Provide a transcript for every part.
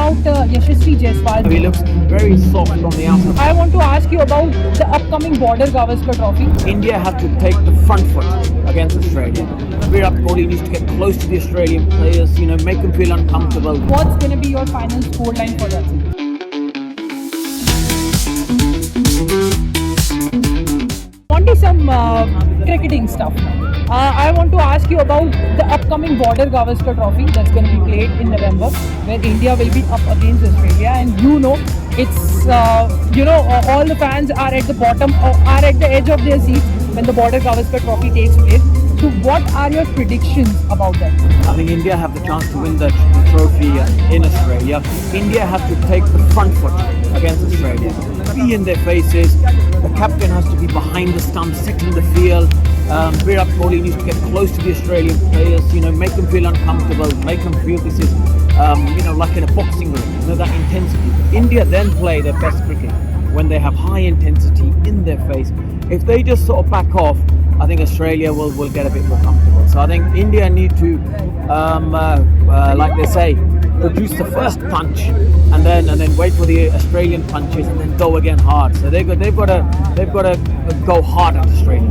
about Yashasvi Jaiswal. He looks very soft on the outside. I want to ask you about the upcoming Border-Gavaskar Trophy. India have to take the front foot against Australia. Virat Kohli needs to get close to the Australian players, make them feel uncomfortable. What's going to be your final scoreline for that? Want some cricketing stuff. I want to ask you about the upcoming Border-Gavaskar Trophy that's going to be played in November, where India will be up against Australia, and it's all the fans are at the bottom or are at the edge of their seats when the Border-Gavaskar Trophy takes place. So what are your predictions about that? I think India have the chance to win the trophy in Australia. India have to take the front foot against Australia. Be in their faces. The captain has to be behind the stumps, setting the field. Virat Kohli needs to get close to the Australian players, make them feel uncomfortable, make them feel this is, like in a boxing ring, that intensity. India then play their best cricket when they have high intensity in their face. If they just sort of back off, I think Australia will get a bit more comfortable. So I think India need to, like they say, produce the first punch and then wait for the Australian punches and then go again hard. So they've got to go hard at Australia.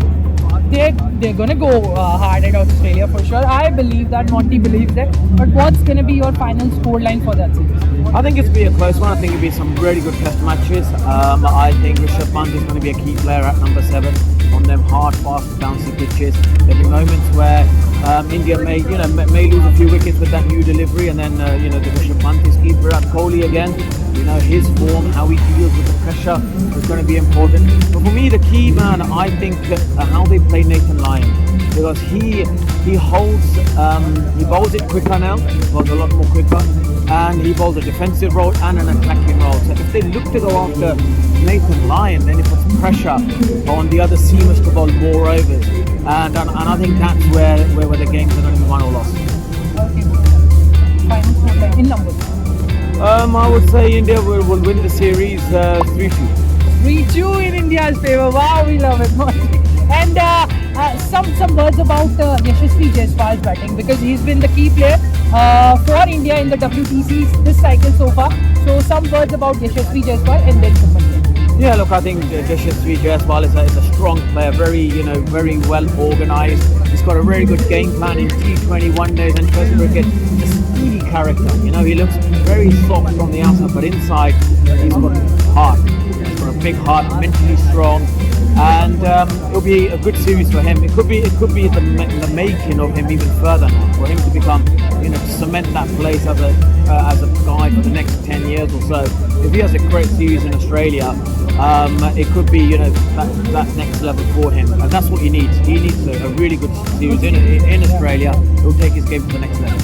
They're gonna go hard at Australia for sure. I believe that. Monty believes that. But what's gonna be your final scoreline for that series? I think it's be a close one. I think it'll be some really good test matches. I think Rishabh Pant is going to be a key player at number 7 on them hard, fast, bouncy pitches. There'll be moments where India may lose a few wickets with that new delivery, and then the Rishabh Pant is key. Virat Kohli again. His form, how he deals with the pressure is going to be important. But for me, the key man, I think, how they play Nathan Lyon, because he holds, he bowls it quicker now, bowls a lot more quicker, and he bowls a defensive role and an attacking role. So if they look to go after Nathan Lyon, then it puts pressure on the other seamers to bowl more overs, and I think that's where the games are going to be won or lost. Okay. Final scoreline in numbers. I would say India will win the series 3-2. 3-2 in India's favour. Wow, we love it, Monty. And some words about Yashasvi Jaiswal's batting, because he's been the key player for India in the WTCs this cycle so far. So some words about Yashasvi Jaiswal and then Shubman. Yeah, look, I think Yashasvi Jaiswal is a strong player, very well organised. He's got a very good game plan in T20, one days and Test cricket. Speedy character, he looks very soft on the outside, but inside he's got heart. He's got a big heart, mentally strong, and it'll be a good series for him. It could be the making of him even further now, for him to become, to cement that place as a guy for the next 10 years or so. If he has a great series in Australia, it could be that next level for him, and that's what he needs. He needs a really good series in Australia. It will take his game to the next level.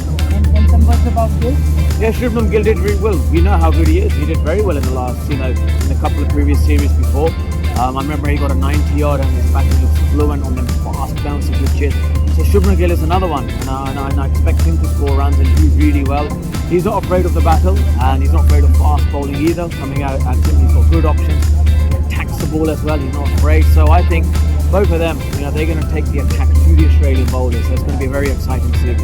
And some words about Gill? Yeah, Shubman Gill did really well. We know how good he is. He did very well in the last, in a couple of previous series before. I remember he got a 90 odd and his batting looks fluent on them fast bouncy pitches. So Shubman Gill is another one, and I expect him to score runs and do really well. He's not afraid of the battle, and he's not afraid of fast bowling either. Coming out at him, he's got good options. He attacks the ball as well. He's not afraid. So I think both of them, they're going to take the attack to the Australian bowlers. So it's going to be a very exciting series.